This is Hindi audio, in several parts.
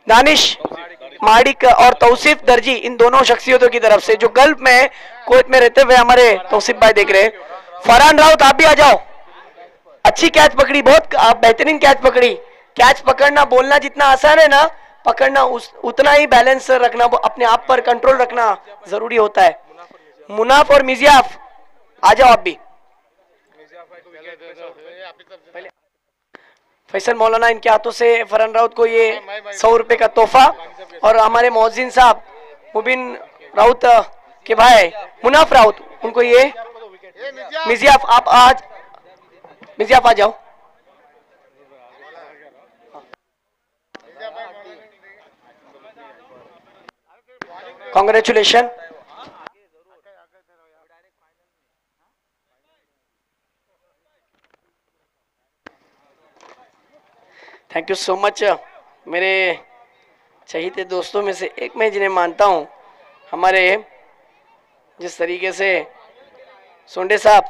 दानिश माडिक और तौसीफ दर्जी, इन दोनों शख्सियतों की तरफ से जो गल्फ में कुवैत में रहते हुए हमारे तौसीफ भाई देख रहे हैं। फरहान राउत आप भी आ जाओ, अच्छी कैच पकड़ी, बहुत बेहतरीन कैच पकड़ी। कैच पकड़ना बोलना जितना आसान है ना, पकड़ना उतना ही बैलेंस रखना, अपने आप पर कंट्रोल रखना जरूरी होता है। मुनाफ और मिजियाफ आ जाओ आप भी। फैसल मौलाना इनके हाथों से फरहान राउत को ये 100 रुपए का तोहफा, और हमारे मोहसिन साहब मुबिन राउत के भाई मुनाफ राउत, उनको ये मिजियाफ, आप आज मिजियाफ आ जाओ। Congratulation. Thank you so much. मेरे चहीते दोस्तों में से एक मैं जिन्हें मानता हूं, हमारे जिस तरीके से सोंडे साहब,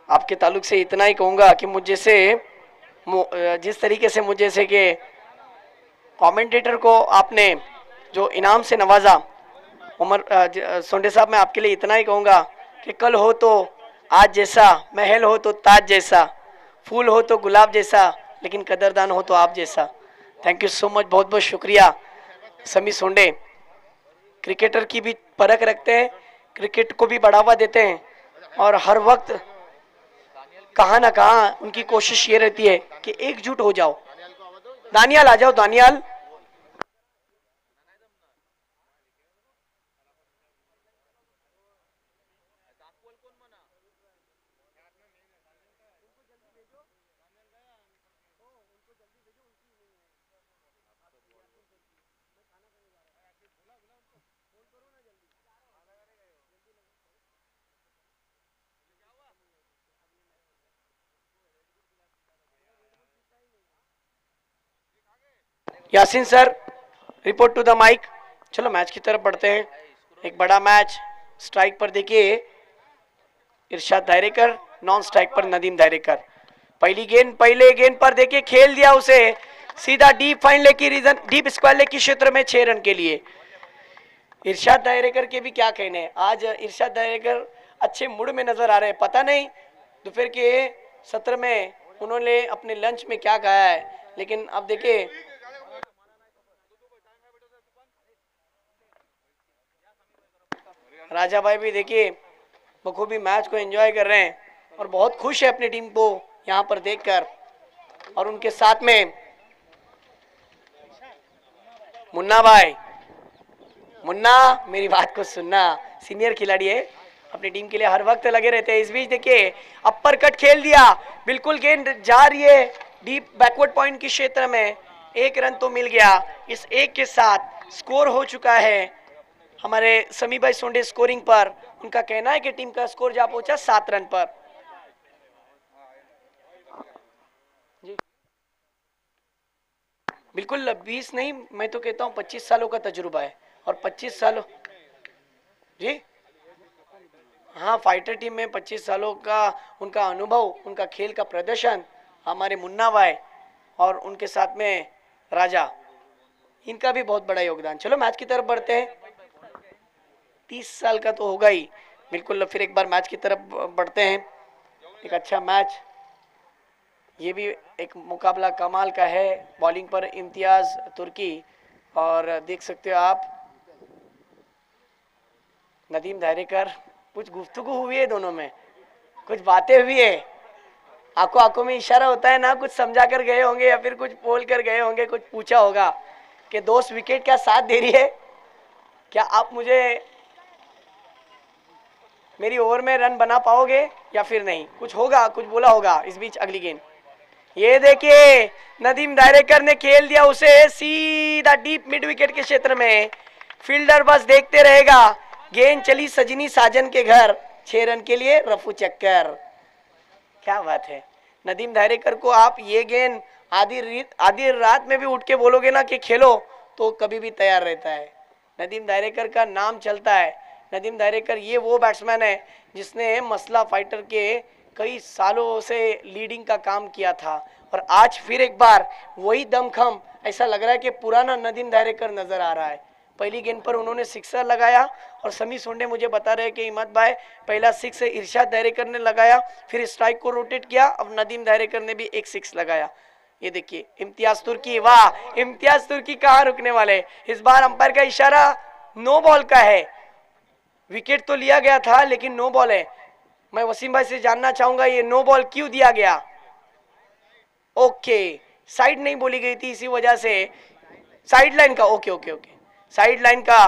आपके ताल्लुक से इतना ही कहूँगा कि मुझे से जिस तरीके से मुझे से के कमेंटेटर को आपने जो इनाम से नवाजा, उमर सोंडे साहब, मैं आपके लिए इतना ही कहूँगा कि कल हो तो आज जैसा, महल हो तो ताज जैसा, फूल हो तो गुलाब जैसा, लेकिन कदरदान हो तो आप जैसा। थैंक यू सो मच, बहुत बहुत शुक्रिया। समी सोंडे क्रिकेटर की भी परख रखते हैं, क्रिकेट को भी बढ़ावा देते हैं, और हर वक्त कहाँ ना कहाँ उनकी कोशिश ये रहती है कि एकजुट हो जाओ। दानियाल आ जाओ, Daniyal. Yasin sir, report to the mic. चलो मैच की तरफ बढ़ते हैं। एक बड़ा मैच। स्ट्राइक पर देखिए इरशाद दायरेकर, नॉन स्ट्राइक पर नदीम दायरेकर। पहले गेंद पर देखिए खेल दिया उसे सीधा डीप फाइन लेग की रीजन, डीप स्क्वायर लेग की क्षेत्र में 6 रन के लिए। इरशाद दायरेकर के भी क्या कहने हैं, आज इरशाद दायरेकर अच्छे मूड में नजर आ रहे हैं। पता नहीं दोपहर के सत्र में उन्होंने अपने लंच में क्या खाया है, लेकिन अब देखिए राजा भाई भी देखिए बखूबी मैच को एंजॉय कर रहे हैं और बहुत खुश है अपनी टीम को यहाँ पर देखकर। और उनके साथ में मुन्ना भाई, मुन्ना मेरी बात को सुनना, सीनियर खिलाड़ी है, अपनी टीम के लिए हर वक्त लगे रहते हैं। इस बीच देखिए अपर कट खेल दिया, बिल्कुल गेंद जा रही है डीप बैकवर्ड पॉइंट के क्षेत्र में। 1 रन तो मिल गया। इस एक के साथ स्कोर हो चुका है हमारे समी भाई सोंडे स्कोरिंग पर। उनका कहना है कि टीम का स्कोर जा पहुंचा 7 रन पर। जी बिल्कुल 20 नहीं, मैं तो कहता हूं 25 सालों का तजुर्बा है। और 25 सालों, जी हाँ, फाइटर टीम में 25 सालों का उनका अनुभव, उनका खेल का प्रदर्शन, हमारे मुन्ना भाई और उनके साथ में राजा, इनका भी बहुत बड़ा योगदान। चलो मैच की तरफ बढ़ते हैं। 30 साल का तो होगा ही। बिल्कुल फिर एक बार मैच की तरफ बढ़ते हैं। एक अच्छा मैच, ये भी एक मुकाबला कमाल का है। बॉलिंग पर इम्तियाज तुर्की, और देख सकते हो आप नदीम दायरेकर। कुछ गुफ्तगू हुई है दोनों में, कुछ बातें हुई है, आंखों आंखों में इशारा होता है ना, कुछ समझा कर गए होंगे या फिर कुछ बोल कर गए होंगे, कुछ पूछा होगा कि दोस्त विकेट क्या साथ दे रही है, क्या आप मुझे मेरी ओवर में रन बना पाओगे या फिर नहीं, कुछ होगा, कुछ बोला होगा। इस बीच अगली गेंद, ये देखिए नदीम दायरेकर ने खेल दिया उसे सीधा डीप मिड विकेट के क्षेत्र में। फील्डर बस देखते रहेगा। गेंद चली सजनी साजन के घर, 6 रन के लिए रफू चक्कर। क्या बात है। नदीम दायरेकर को आप ये गेंद आधी रात में भी उठ के बोलोगे ना कि खेलो, तो कभी भी तैयार रहता है। नदीम दायरेकर का नाम चलता है। नदीम दायरेकर ये वो बैट्समैन है जिसने मसला फाइटर के कई सालों से लीडिंग का काम किया था, और आज फिर एक बार वही दमखम ऐसा लग रहा है कि पुराना नदीम दायरेकर नजर आ रहा है। पहली गेंद पर उन्होंने सिक्सर लगाया और समी सोंडे मुझे बता रहे हैं कि हिम्मत भाई पहला सिक्स इरशाद दायरेकर ने लगाया, फिर स्ट्राइक को रोटेट किया, अब नदीम दायरेकर ने भी एक सिक्स लगाया। ये देखिए इम्तियाज तुर्की, वाह इम्तियाज तुर्की कहाँ रुकने वाले। इस बार अंपायर का इशारा नो बॉल का है। विकेट तो लिया गया था लेकिन नो बॉल है। मैं वसीम भाई से जानना चाहूंगा ये नो बॉल क्यों दिया गया। ओके, साइड नहीं बोली गई थी इसी वजह से साइड लाइन का। Okay okay okay, side line का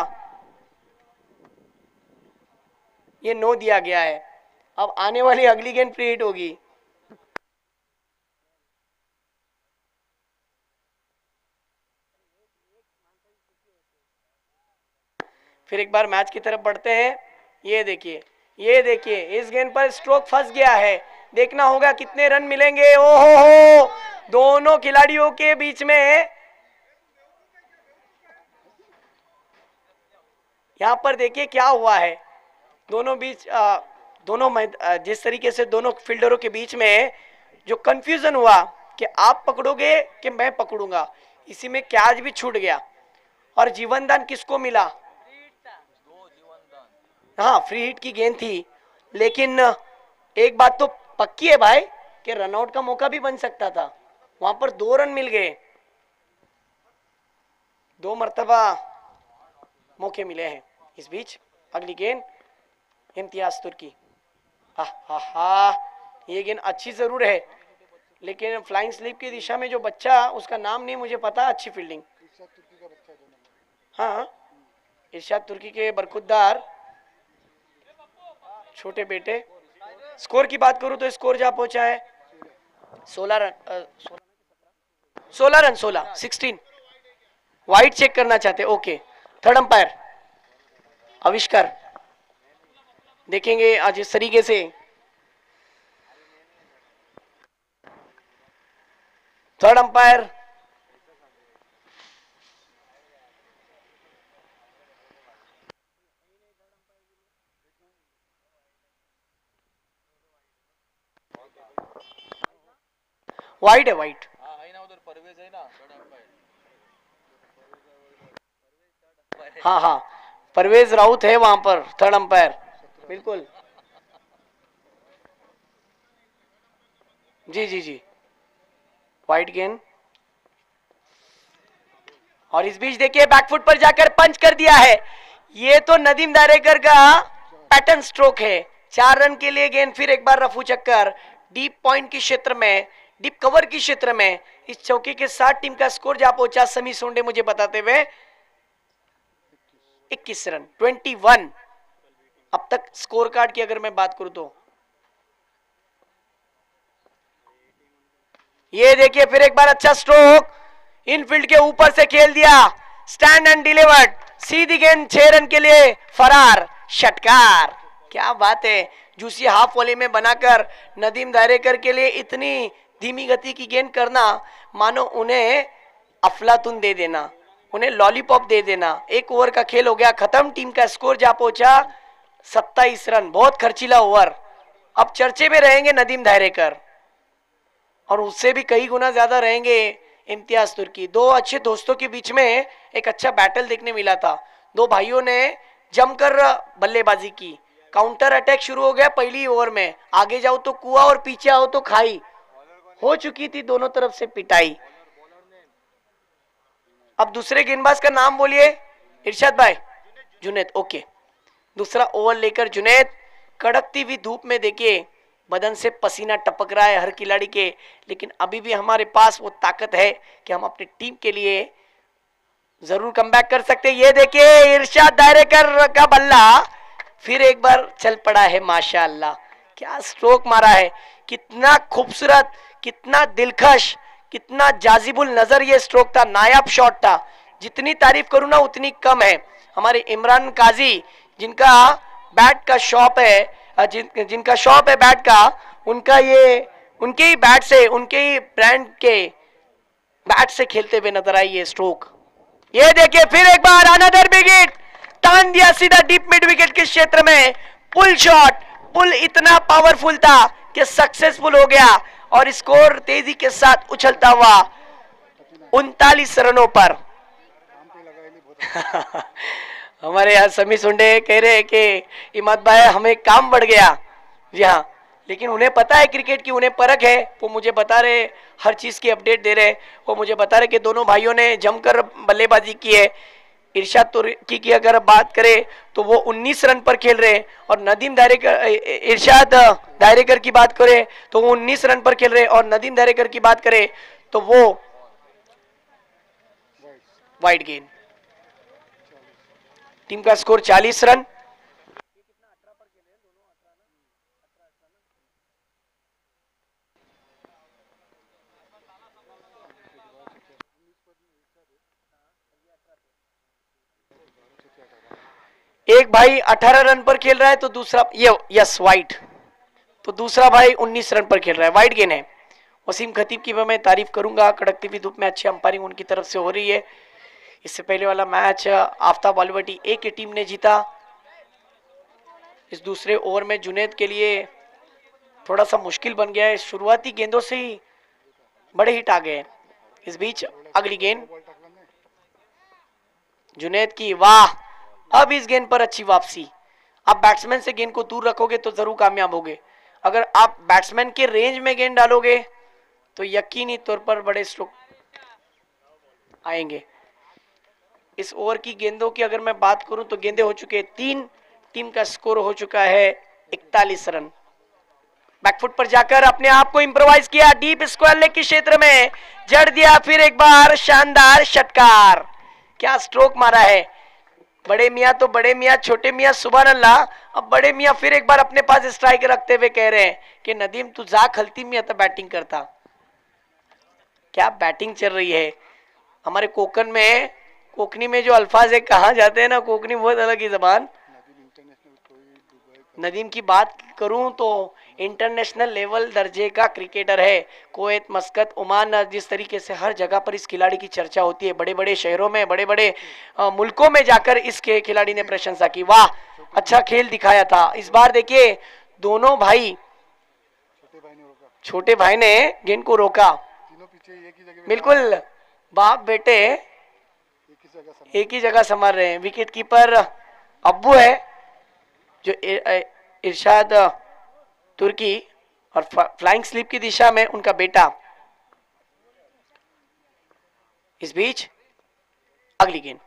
ये नो दिया गया है। अब आने वाली अगली गेंद फ्री हिट होगी। फिर एक बार मैच की तरफ बढ़ते हैं। ये देखिए, ये देखिए इस गेंद पर स्ट्रोक फंस गया है। देखना होगा कितने रन मिलेंगे। ओहो हो, दोनों खिलाड़ियों के बीच में यहां पर देखिए क्या हुआ है। दोनों बीच जिस तरीके से दोनों फील्डरों के बीच में जो कंफ्यूजन हुआ कि आप पकड़ोगे कि मैं पकड़ूंगा, इसी में कैच भी छूट गया। और जीवन दान किसको मिला? हाँ, फ्री हिट की गेंद थी, लेकिन एक बात तो पक्की है भाई कि रनआउट का मौका भी बन सकता था। वहां पर 2 रन मिल गए, 2 मर्तबा मौके मिले हैं। इस बीच अगली गेंद इम्तियाज तुर्की। हा, ये गेंद अच्छी जरूर है लेकिन फ्लाइंग स्लिप की दिशा में जो बच्चा, उसका नाम नहीं मुझे पता, अच्छी फील्डिंग। हाँ, इरशाद तुर्की के बरखुरदार छोटे बेटे। स्कोर की बात करूं तो स्कोर जा पहुंचा है 16 रन 16 वाइड चेक करना चाहते। ओके, थर्ड अंपायर आविष्कार देखेंगे आज इस तरीके से। थर्ड अंपायर वाइड है, वाइड। हाँ हाँ, परवेज राउत है वहां पर थर्ड अंपायर, बिल्कुल। जी जी जी, वाइड गेंद। और इस बीच देखिए बैकफुट पर जाकर पंच कर दिया है। ये तो नदीम दायरेकर का पैटर्न स्ट्रोक है। 4 रन के लिए गेंद, फिर एक बार रफू चक्कर डीप पॉइंट के क्षेत्र में, डीप कवर के क्षेत्र में। इस चौके के साथ टीम का स्कोर जा पहुंचा समी सोंडे मुझे बताते हुए 21 रन 21 अब तक स्कोर कार्ड की अगर मैं बात करूं तो। ये देखिए फिर एक बार अच्छा स्ट्रोक, इनफील्ड के ऊपर से खेल दिया, स्टैंड एंड डिलीवर्ड, सीधी गेंद 6 रन के लिए फरार, षटकार। क्या बात है, जूसी हाफ वॉली में बनाकर नदीम दायरेकर के लिए इतनी धीमी गति की गेंद करना, मानो उन्हें अफलातुन दे देना, उन्हें लॉलीपॉप दे देना। 1 ओवर का खेल हो गया खत्म, टीम का स्कोर जा पहुंचा 27 रन। बहुत खर्चीला ओवर। अब चर्चे में रहेंगे नदीम दायरेकर और उससे भी कई गुना ज्यादा रहेंगे इम्तियाज तुर्की। 2 अच्छे दोस्तों के बीच में एक अच्छा बैटल देखने मिला था। 2 भाइयों ने जमकर बल्लेबाजी की, काउंटर अटैक शुरू हो गया पहली ओवर में। आगे जाओ तो कुआं और पीछे आओ तो खाई, हो चुकी थी दोनों तरफ से पिटाई। अब दूसरे गेंदबाज का नाम बोलिए। इरशाद भाई, जुनैद। ओके, दूसरा ओवर लेकर जुनैद कड़कती हुई धूप में देखिए बदन से पसीना टपक रहा है हर खिलाड़ी के, लेकिन अभी भी हमारे पास वो ताकत है कि हम अपनी टीम के लिए जरूर कमबैक कर सकते हैं। ये देखिए इरशाद दायरेकर का बल्ला फिर एक बार चल पड़ा है। माशाअल्लाह, क्या स्ट्रोक मारा है, कितना खूबसूरत, कितना दिलकश, कितना जाजिबुल नजर ये स्ट्रोक था, नायाब शॉट था। जितनी तारीफ करूं ना उतनी कम है। हमारे इमरान काजी जिनका बैट का शॉप है, जिनका शॉप है बैट का, उनका ये उनके ही बैट से, उनके ही ब्रांड के बैट से खेलते हुए नजर आई ये स्ट्रोक। ये देखिए फिर एक बार अनदर बिग हिट, तान दिया सीधा डीप मिड विकेट के क्षेत्र में। पुल शॉट, पुल इतना पावरफुल था कि सक्सेसफुल हो गया और स्कोर तेजी के साथ उछलता हुआ 39 रनों पर। हमारे यहाँ समी सुंडे कह रहे हैं कि इमाद भाई हमें काम बढ़ गया। जी हाँ, लेकिन उन्हें पता है क्रिकेट की, उन्हें परख है। वो मुझे बता रहे, हर चीज़ की अपडेट दे रहे। वो मुझे बता रहे कि दोनों भाइयों ने जमकर बल्लेबाजी की है। इरशाद तुर्की की अगर बात करें तो वो 19 रन पर खेल रहे हैं, और नदीम दायरेकर, इरशाद दायरेकर की बात करें तो वो 19 रन पर खेल रहे हैं, और नदीम दायरेकर की बात करें तो वो वाइड गेंद। टीम का स्कोर 40 रन। एक भाई 18 रन पर खेल रहा है तो दूसरा ये यस वाइट, तो दूसरा भाई 19 रन पर खेल रहा है, वाइड गेंद है। वसीम खतीब की मैं तारीफ करूंगा, कड़कती हुई धूप में अच्छी अंपायरिंग उनकी तरफ से हो रही है। इससे पहले वाला मैच आफ्ताब बालवटी ए की टीम ने जीता। इस दूसरे ओवर में जुनैद के लिए थोड़ा सा मुश्किल बन गया है, शुरुआती गेंदों से ही बड़े हिट आ गए। इस बीच अगली गेंद जुनैद की, वाह, अब इस गेंद पर अच्छी वापसी। आप बैट्समैन से गेंद को दूर रखोगे तो जरूर कामयाब होगे। अगर आप बैट्समैन के रेंज में गेंद डालोगे तो यकीनी तौर पर बड़े स्ट्रोक आएंगे। इस ओवर की गेंदों की अगर मैं बात करूं तो गेंदे हो चुके 3, टीम का स्कोर हो चुका है 41 रन। बैकफुट पर जाकर अपने आप को इंप्रोवाइज किया, डीप स्क्वायर लेग के क्षेत्र में जड़ दिया, फिर एक बार शानदार षटकार। क्या स्ट्रोक मारा है बड़े मियां, तो बड़े मियां, छोटे मियां सुभान अल्लाह। अब बड़े मियां फिर एक बार अपने पास स्ट्राइक रखते हुए कह रहे हैं कि नदीम तू जा खलती मियां तो बैटिंग करता। क्या बैटिंग चल रही है हमारे कोकन में, कोकनी में जो अल्फाज है कहा जाते हैं ना, कोकनी बहुत अलग ही जबान। नदीम की बात करूं तो इंटरनेशनल लेवल दर्जे का क्रिकेटर है। कुवैत, मस्कत, ओमान, जिस तरीके से हर जगह पर इस खिलाड़ी की चर्चा होती है, बड़े बड़े शहरों में, बड़े बड़े मुल्कों में जाकर इस खिलाड़ी ने प्रशंसा की। वाह, अच्छा खेल दिखाया था। इस बार देखिए दोनों भाई, छोटे भाई ने गेंद को रोका, बिल्कुल बाप बेटे एक ही जगह संभाल रहे हैं। विकेट कीपर अब्बू है जो इरशाद तुर्की, और फ्लाइंग स्लिप की दिशा में उनका बेटा। इस बीच अगली गेंद,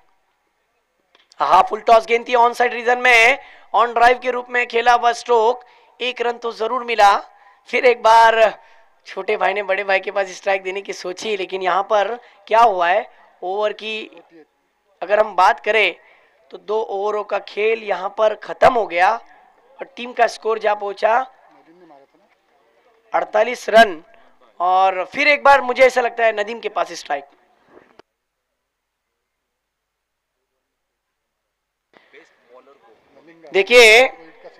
हाँ, फुल टॉस गेंद थी, ऑन साइड रीजन में ऑन ड्राइव के रूप में खेला हुआ स्ट्रोक, 1 रन तो जरूर मिला। फिर एक बार छोटे भाई ने बड़े भाई के पास स्ट्राइक देने की सोची, लेकिन यहाँ पर क्या हुआ है, ओवर की अगर हम बात करें तो 2 ओवरों का खेल यहाँ पर खत्म हो गया, और टीम का स्कोर जा पहुंचा 48 रन। और फिर एक बार मुझे ऐसा लगता है नदीम के पास स्ट्राइक। देखिए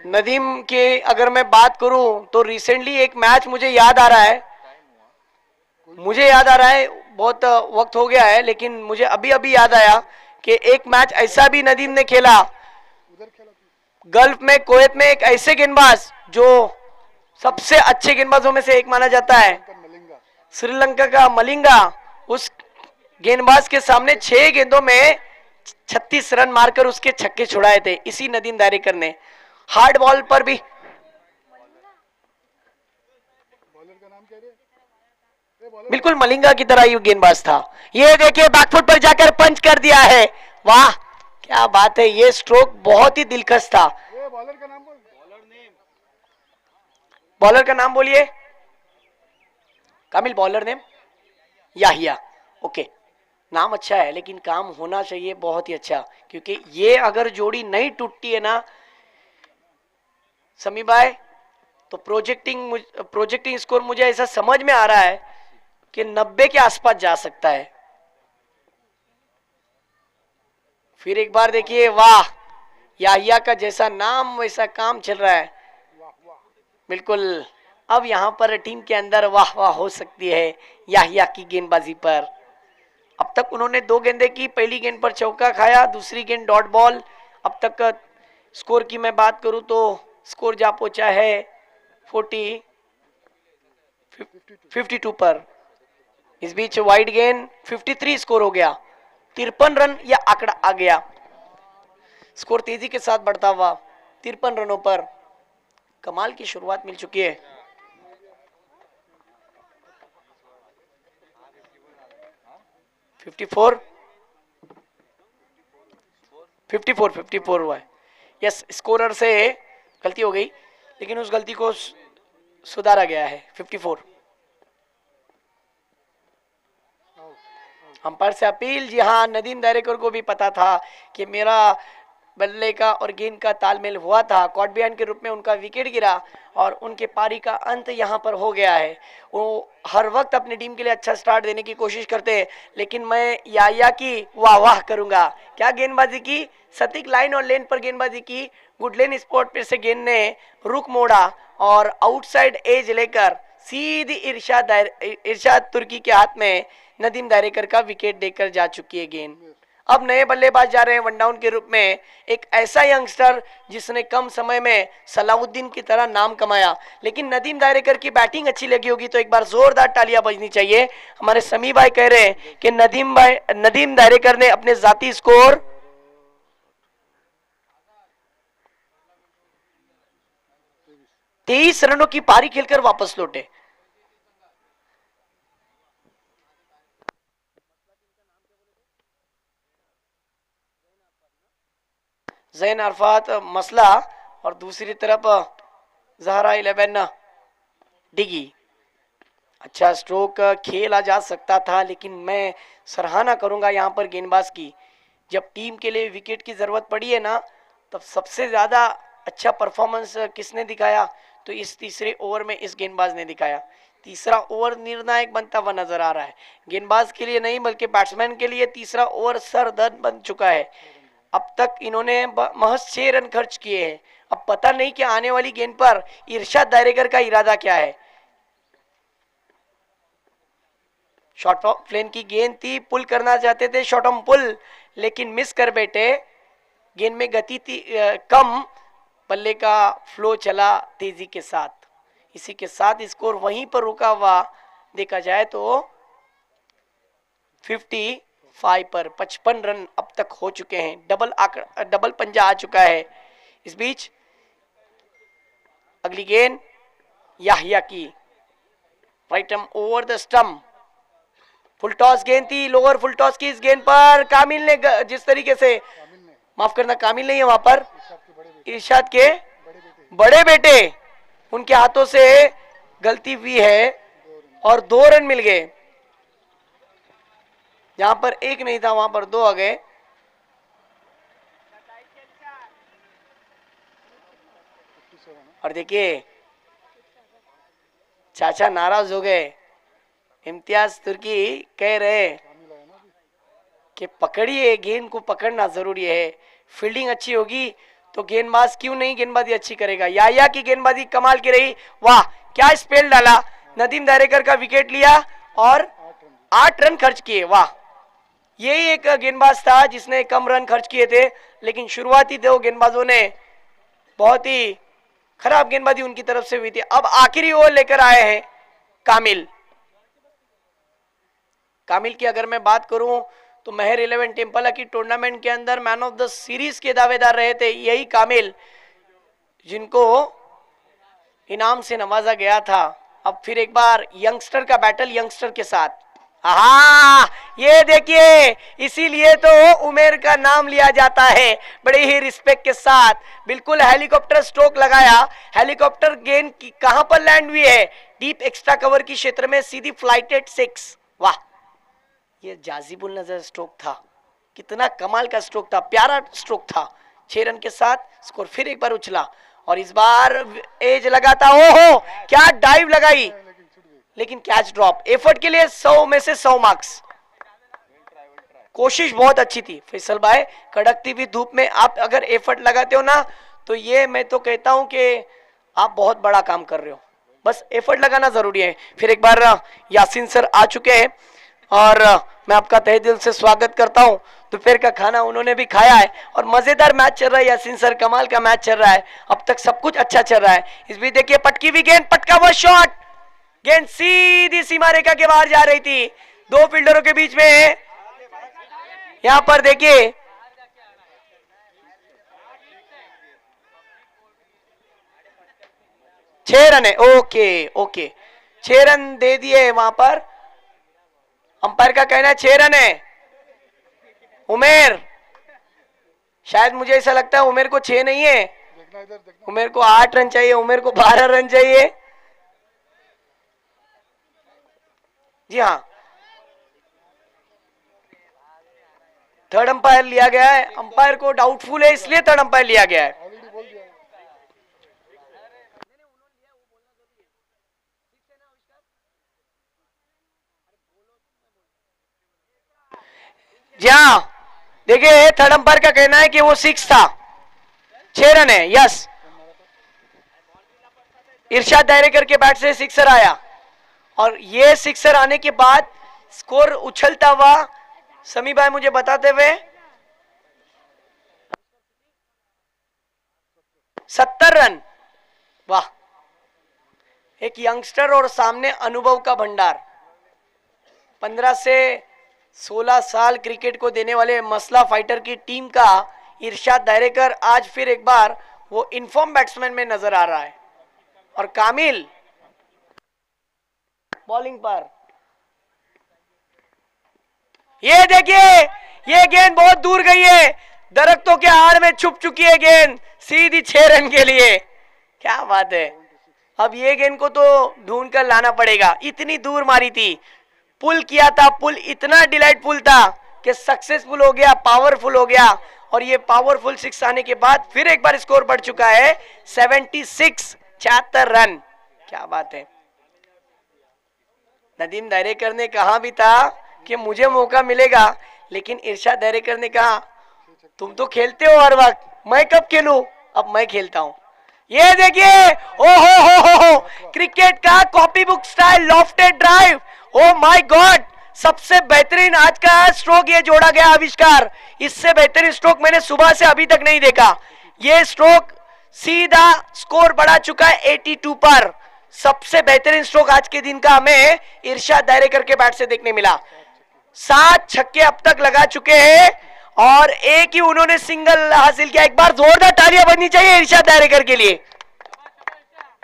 नदीम के अगर मैं बात करूं तो रिसेंटली एक मैच मुझे याद आ रहा है, बहुत वक्त हो गया है, लेकिन मुझे अभी अभी याद आया कि एक मैच ऐसा भी नदीम ने खेला गल्फ में, कुवैत में, एक ऐसे गेंदबाज जो सबसे अच्छे गेंदबाजों में से एक माना जाता है, श्रीलंका का मलिंगा, उस गेंदबाज के सामने 6 गेंदों में 36 रन मारकर उसके छक्के छुड़ाए थे इसी नदीम दायरेकर ने। हार्ड बॉल पर भी बिल्कुल मलिंगा की तरह ही गेंदबाज था। ये देखिए बैकफुट पर जाकर पंच कर दिया है, वाह क्या बात है, ये स्ट्रोक बहुत ही दिलकश था। बॉलर का नाम बोलिए कामिल, बॉलर नेम याहिया। ओके, नाम अच्छा है लेकिन काम होना चाहिए बहुत ही अच्छा, क्योंकि ये अगर जोड़ी नहीं टूटती है ना समी भाई, तो प्रोजेक्टिंग स्कोर मुझे ऐसा समझ में आ रहा है कि 90 के आसपास जा सकता है। फिर एक बार देखिए, वाह, याहिया का जैसा नाम वैसा काम चल रहा है, बिल्कुल। अब यहां पर टीम के अंदर वाह वाह हो सकती है याहिया की गेंदबाजी पर। अब तक उन्होंने 2 गेंदें की, पहली गेंद पर चौका खाया, दूसरी गेंद डॉट बॉल। अब तक का स्कोर की मैं बात करूं तो स्कोर जा पहुंचा है 52 पर। इस बीच वाइड गेंद, 53 स्कोर हो गया, 53 रन या आंकड़ा आ गया। स्कोर तेजी के साथ बढ़ता हुआ 53 रनों पर कमाल की शुरुआत मिल चुकी है। फिफ्टी फोर हुआ है। यस, स्कोरर से गलती हो गई, लेकिन उस गलती को सुधारा गया है। 54। अंपायर से अपील। जी हाँ, नदीम दायरेकर को भी पता था कि मेरा बल्ले का और गेंद का तालमेल हुआ था। कॉट बिहाइंड के रूप में उनका विकेट गिरा और उनके पारी का अंत यहां पर हो गया है। वो हर वक्त अपनी टीम के लिए अच्छा स्टार्ट देने की कोशिश करते हैं, लेकिन मैं याया की वाह वाह करूंगा। क्या गेंदबाजी की, सटीक लाइन और लेन पर गेंदबाजी की। गुड लेन स्पॉट पर से गेंद ने रुख मोड़ा और आउटसाइड एज लेकर सीधी इरशाद तुर्की के हाथ में नदीम दायरेकर का विकेट देकर जा चुकी है गेंद। अब नए बल्लेबाज जा रहे हैं वन डाउन के रूप में, एक ऐसा यंगस्टर जिसने कम समय में सलाउद्दीन की तरह नाम कमाया। लेकिन नदीम दायरेकर की बैटिंग अच्छी लगी होगी तो एक बार जोरदार तालियां बजनी चाहिए। हमारे समी भाई कह रहे हैं कि नदीम दायरेकर ने अपने जाती स्कोर 23 रनों की पारी खेलकर वापस लौटे। जैन अरफात मसला और दूसरी तरफ जहरा 11 डिगी। अच्छा स्ट्रोक खेला जा सकता था, लेकिन मैं सराहना करूंगा यहां पर गेंदबाज की। जब टीम के लिए विकेट की जरूरत पड़ी है ना, तब सबसे ज्यादा अच्छा परफॉर्मेंस किसने दिखाया, तो इस तीसरे ओवर में इस गेंदबाज ने दिखाया। तीसरा ओवर निर्णायक बनता हुआ नजर आ रहा है। गेंदबाज के लिए नहीं बल्कि बैट्समैन के लिए तीसरा ओवर सरदर्द बन चुका है। अब तक इन्होंने महज 6 रन खर्च किए हैं। अब पता नहीं कि आने वाली गेंद पर इरशाद दायरेकर का इरादा क्या है। शॉर्ट ऑफ प्लेन की गेंद थी, पुल करना चाहते थे, शॉर्ट ऑन पुल, लेकिन मिस कर बैठे। गेंद में गति थी कम, बल्ले का फ्लो चला तेजी के साथ। इसी के साथ स्कोर वहीं पर रुका हुआ देखा जाए तो 55 पर 55 रन अब तक हो चुके हैं। डबल पंजा आ चुका है। इस बीच अगली गेंद याहिया की, right arm over the stump, full toss गेंद थी, लोअर फुल टॉस की। इस गेंद पर कामिल ने जिस तरीके से, माफ करना कामिल नहीं है वहां पर, इरशाद के बड़े बेटे, उनके हाथों से गलती हुई है और 2 रन मिल गए। जहां पर 1 नहीं था वहां पर 2 आ गए। और देखिए चाचा नाराज हो गए। इम्तियाज तुर्की कह रहे कि पकड़िए, गेंद को पकड़ना जरूरी है। फील्डिंग अच्छी होगी तो गेंदबाज क्यों नहीं गेंदबाजी अच्छी करेगा। याया की गेंदबाजी कमाल की रही, वाह क्या स्पेल डाला। नदीम दायरेकर का विकेट लिया और 8 रन खर्च किए। वाह, यही एक गेंदबाज था जिसने कम रन खर्च किए थे, लेकिन शुरुआती 2 गेंदबाजों ने बहुत ही खराब गेंदबाजी उनकी तरफ से हुई थी। अब आखिरी ओवर लेकर आए हैं कामिल। कामिल की अगर मैं बात करूं तो महर 11 टेम्पला की टूर्नामेंट के अंदर मैन ऑफ द सीरीज के दावेदार रहे थे यही कामिल, जिनको इनाम से नवाजा गया था। अब फिर एक बार यंगस्टर का बैटल यंगस्टर के साथ। हाँ, ये देखिए, इसीलिए तो उमेर का नाम लिया जाता है बड़े ही रिस्पेक्ट के साथ। बिल्कुल हेलीकॉप्टर स्ट्रोक लगाया। हेलीकॉप्टर गेंद कहां पर लैंड हुई है, डीप एक्स्ट्रा कवर की क्षेत्र में, सीधी फ्लाइटेड 6। वाह, ये जाजिबुल नजर स्ट्रोक था, कितना कमाल का स्ट्रोक था, प्यारा स्ट्रोक था। 6 रन के साथ स्कोर फिर एक बार उछला और इस बार एज लगाता। ओहो क्या डाइव लगाई, लेकिन कैच ड्रॉप। एफर्ट के लिए 100 में से 100 मार्क्स। कोशिश बहुत अच्छी थी फैसल भाई। कड़कती हुई धूप में आप अगर एफर्ट लगाते हो ना, तो ये मैं तो कहता हूं कि आप बहुत बड़ा काम कर रहे हो। बस एफर्ट लगाना जरूरी है। फिर एक बार यासीन सर आ चुके हैं और मैं आपका तहे दिल से स्वागत करता हूं। दोपहर का खाना उन्होंने भी खाया है और मजेदार मैच चल रहा है। यासीन सर कमाल का मैच चल रहा है, अब तक सब कुछ अच्छा चल रहा है। इस बीच देखिए पटकी हुई गेंद, पटका हुआ शॉट, गेंद सीधी सीमा रेखा के बाहर जा रही थी। दो फील्डरों के बीच में। यहां पर देखिए 6 रन है। ओके ओके, 6 रन दे दिए वहां पर। अंपायर का कहना है 6 रन है। उमेर, शायद मुझे ऐसा लगता है उमेर को 6 नहीं है, उमेर को 8 रन चाहिए, उमेर को 12 रन चाहिए। जी हाँ, थर्ड अंपायर लिया गया है। अंपायर को डाउटफुल है इसलिए थर्ड अंपायर लिया गया है। जी हाँ, देखिए थर्ड अंपायर का कहना है कि वो 6 था। 6 रन है। यस, इरशाद दायरेकर के बैट से सिक्सर आया और ये सिक्सर आने के बाद स्कोर उछलता हुआ समी भाई मुझे बताते हुए 70 रन। वाह, एक यंगस्टर और सामने अनुभव का भंडार। 15 से 16 साल क्रिकेट को देने वाले मसला फाइटर की टीम का इरशाद दायरेकर आज फिर एक बार वो इनफॉर्म बैट्समैन में नजर आ रहा है। और कामिल बॉलिंग पर, ये देखिए ये गेंद बहुत दूर गई है, दरख्तों के आड़ में छुप चुकी है गेंद, सीधी 6 रन के लिए। क्या बात है। अब ये गेंद को तो ढूंढ कर लाना पड़ेगा, इतनी दूर मारी थी, पुल किया था, पुल इतना डिलाइटफुल था कि सक्सेसफुल हो गया, पावरफुल हो गया। और ये पावरफुल 6 आने के बाद फिर एक बार स्कोर बढ़ चुका है 76, 76 रन। क्या बात है। नदीम दायरेकर ने कहा भी था कि मुझे मौका मिलेगा, लेकिन इरशाद दायरेकर ने कहा तुम तो खेलते हो हर वक्त, मैं कब खेलूं, अब मैं खेलता हूं। ये देखिए, ओ हो, क्रिकेट का copy book style lofted drive. Oh my God, सबसे बेहतरीन आज का स्ट्रोक ये जोड़ा गया आविष्कार। इससे बेहतरीन स्ट्रोक मैंने सुबह से अभी तक नहीं देखा। ये स्ट्रोक सीधा स्कोर बढ़ा चुका है 82 पर। सबसे बेहतरीन स्ट्रोक आज के दिन का हमें इरशाद दायरेकर के बैट से देखने मिला। 7 छक्के अब तक लगा चुके हैं और एक ही उन्होंने सिंगल हासिल किया। एक बार जोरदार तालियां बजनी चाहिए इरशाद दायरेकर के लिए।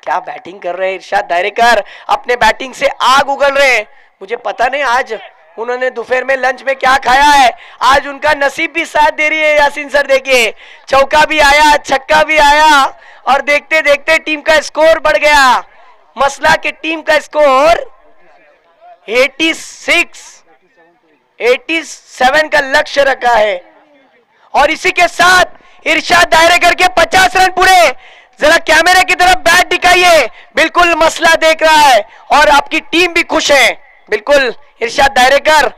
क्या बैटिंग कर रहे हैं इरशाद दायरेकर, अपने बैटिंग से आग उगल रहे हैं। मुझे पता नहीं आज उन्होंने दोपहर में लंच में क्या खाया है, आज उनका नसीब भी साथ दे रही है। यासीन सर देखिए, चौका भी आया, छक्का भी आया और देखते देखते टीम का स्कोर बढ़ गया। मसला की टीम का स्कोर 87 का लक्ष्य रखा है। और इसी के साथ इरशाद दायरेकर के 50 रन पूरे। जरा कैमरे की तरफ बैट दिखाइए, बिल्कुल मसला देख रहा है और आपकी टीम भी खुश है। बिल्कुल इरशाद दायरेकर,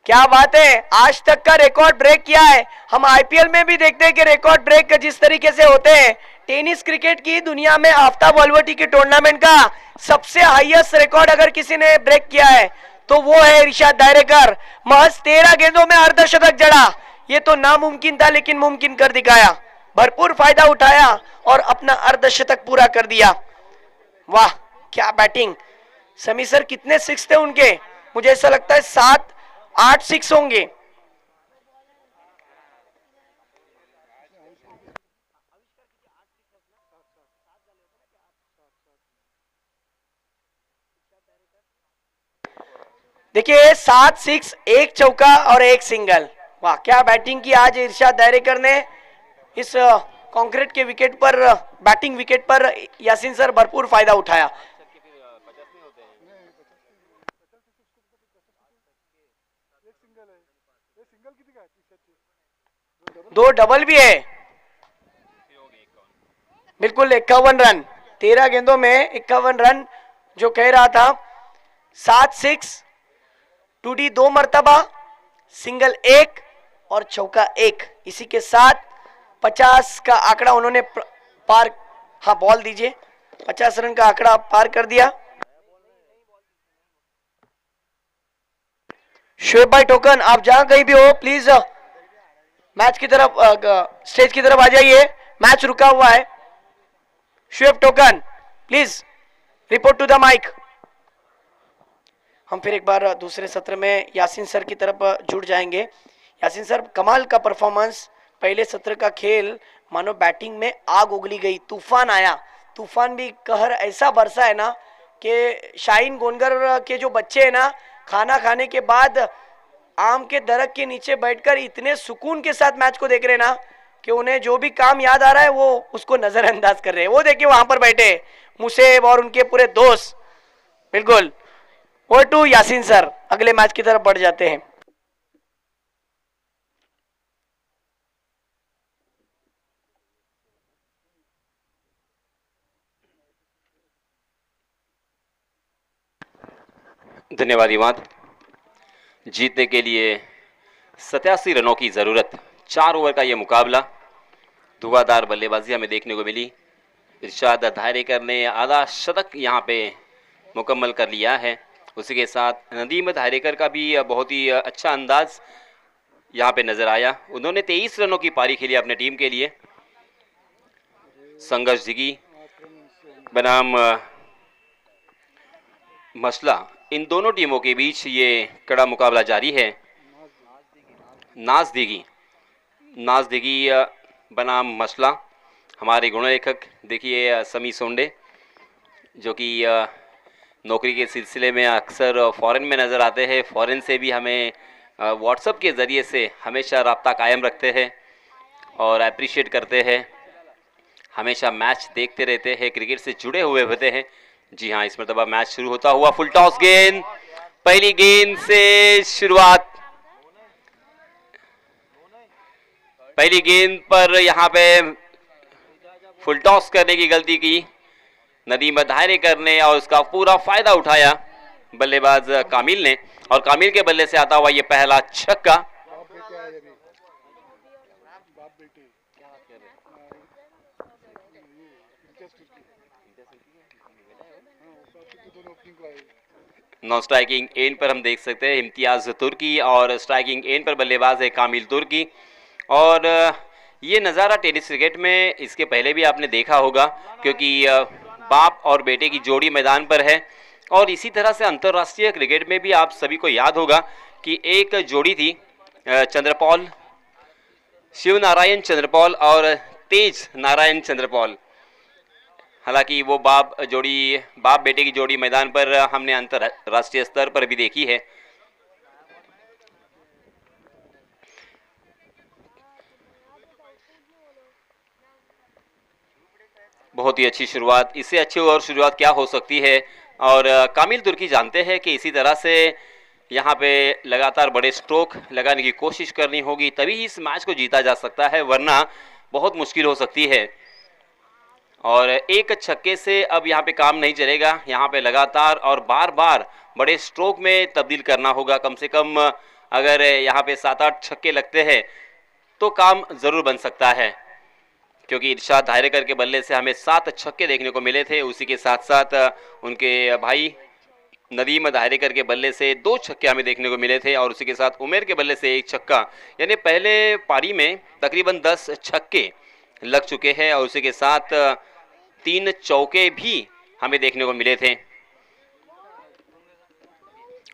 क्या बात है, आज तक का रिकॉर्ड ब्रेक किया है। हम आईपीएल में भी देखते हैं कि रिकॉर्ड ब्रेक जिस तरीके से होते हैं। टेनिस क्रिकेट की दुनिया में आफ्ताब अल्वटी की टूर्नामेंट का सबसे हाईएस्ट रिकॉर्ड अगर किसी ने ब्रेक किया है तो वो है इरशाद दायरेकर। महज 13 गेंदों में अर्धशतक जड़ा। ये तो नामुमकिन था लेकिन मुमकिन कर दिखाया, भरपूर फायदा उठाया और अपना अर्धशतक पूरा कर दिया। वाह क्या बैटिंग। समी सर कितने 6 थे उनके, मुझे ऐसा लगता है 7-8 6 होंगे। देखिए 7 6, 1 चौका और 1 सिंगल। वाह क्या बैटिंग की आज इरशाद दायरेकर ने। इस कंक्रीट के विकेट पर, बैटिंग विकेट पर यासीन सर भरपूर फायदा उठाया। 2 डबल भी है। बिल्कुल 51 रन, 13 गेंदों में 51 रन जो कह रहा था। 7 6, 2D 2 मर्तबा, सिंगल 1 और चौका 1। इसी के साथ 50 का आंकड़ा उन्होंने पार, हाँ बॉल दीजिए, 50 रन का आंकड़ा पार कर दिया। शोएब भाई टोकन, आप जहां कहीं भी हो प्लीज मैच की तरफ, स्टेज की तरफ आ जाइए, मैच रुका हुआ है। Shoaib token please report to the mic. हम फिर एक बार दूसरे सत्र में यासीन सर की तरफ जुड़ जाएंगे। यासीन सर, कमाल का परफॉर्मेंस, पहले सत्र का खेल मानो बैटिंग में आग उगली गई, तूफान आया, तूफान भी कहर ऐसा बरसा है ना कि शाहीन गोनगर के जो बच्चे हैं ना, खाना खाने के बाद आम के दरख्त के नीचे बैठकर इतने सुकून के साथ मैच को देख रहे हैं ना कि उन्हें जो भी काम याद आ रहा है वो उसको नजरअंदाज कर रहे हैं। वो देखिए वहां पर बैठे मुसेब और उनके पूरे दोस्त। बिल्कुल, वो टू यासीन सर अगले मैच की तरफ बढ़ जाते हैं। धन्यवाद इमाद। जीतने के लिए 87 रनों की ज़रूरत, 4 ओवर का ये मुकाबला, धुआंधार बल्लेबाजी हमें देखने को मिली। इरशाद धारेकर ने आधा शतक यहाँ पे मुकम्मल कर लिया है। उसी के साथ नदीम धारेकर का भी बहुत ही अच्छा अंदाज यहाँ पे नज़र आया। उन्होंने 23 रनों की पारी खेली अपने टीम के लिए। संघर्ष दिगी बनाम मसला, इन दोनों टीमों के बीच ये कड़ा मुकाबला जारी है। नाज दिगी बनाम मसला, हमारे गुणलेखक देखिए समी सोंडे, जो कि नौकरी के सिलसिले में अक्सर फ़ॉरेन में नज़र आते हैं। फ़ॉरेन से भी हमें व्हाट्सएप के ज़रिए से हमेशा रब्ता कायम रखते हैं और अप्रिशिएट करते हैं, हमेशा मैच देखते रहते हैं, क्रिकेट से जुड़े हुए होते हैं। जी हाँ, इस मरतबा मैच शुरू होता हुआ फुल टॉस गेंद, पहली गेंद से शुरुआत, पहली गेंद पर यहाँ पे फुल टॉस करने की गलती की नदीम धारेकर ने और उसका पूरा फायदा उठाया बल्लेबाज कामिल ने, और कामिल के बल्ले से आता हुआ ये पहला छक्का। नॉन स्ट्राइकिंग एंड पर हम देख सकते हैं इम्तियाज तुर्की और स्ट्राइकिंग एंड पर बल्लेबाज है कामिल तुर्की। और ये नज़ारा टेनिस क्रिकेट में इसके पहले भी आपने देखा होगा, क्योंकि बाप और बेटे की जोड़ी मैदान पर है। और इसी तरह से अंतर्राष्ट्रीय क्रिकेट में भी आप सभी को याद होगा कि एक जोड़ी थी चंद्रपॉल, शिव नारायण चंद्रपॉल और तेज नारायण चंद्रपॉल। हालांकि वो बाप बेटे की जोड़ी मैदान पर हमने अंतर्राष्ट्रीय स्तर पर भी देखी है। बहुत ही अच्छी शुरुआत, इससे अच्छी और शुरुआत क्या हो सकती है। और कामिल तुर्की जानते हैं कि इसी तरह से यहाँ पे लगातार बड़े स्ट्रोक लगाने की कोशिश करनी होगी, तभी इस मैच को जीता जा सकता है, वरना बहुत मुश्किल हो सकती है। और एक छक्के से अब यहाँ पे काम नहीं चलेगा, यहाँ पे लगातार और बार बार बड़े स्ट्रोक में तब्दील करना होगा। कम से कम अगर यहाँ पे 7-8 छक्के लगते हैं तो काम ज़रूर बन सकता है, क्योंकि इरशाद धारेकर के बल्ले से हमें 7 छक्के देखने को मिले थे। उसी के साथ साथ उनके भाई नदीम धारेकर के बल्ले से 2 छक्के हमें देखने को मिले थे, और उसी के साथ उमेर के बल्ले से 1 छक्का, यानी पहले पारी में तकरीबन 10 छक्के लग चुके हैं। और उसी के साथ 3 चौके भी हमें देखने को मिले थे।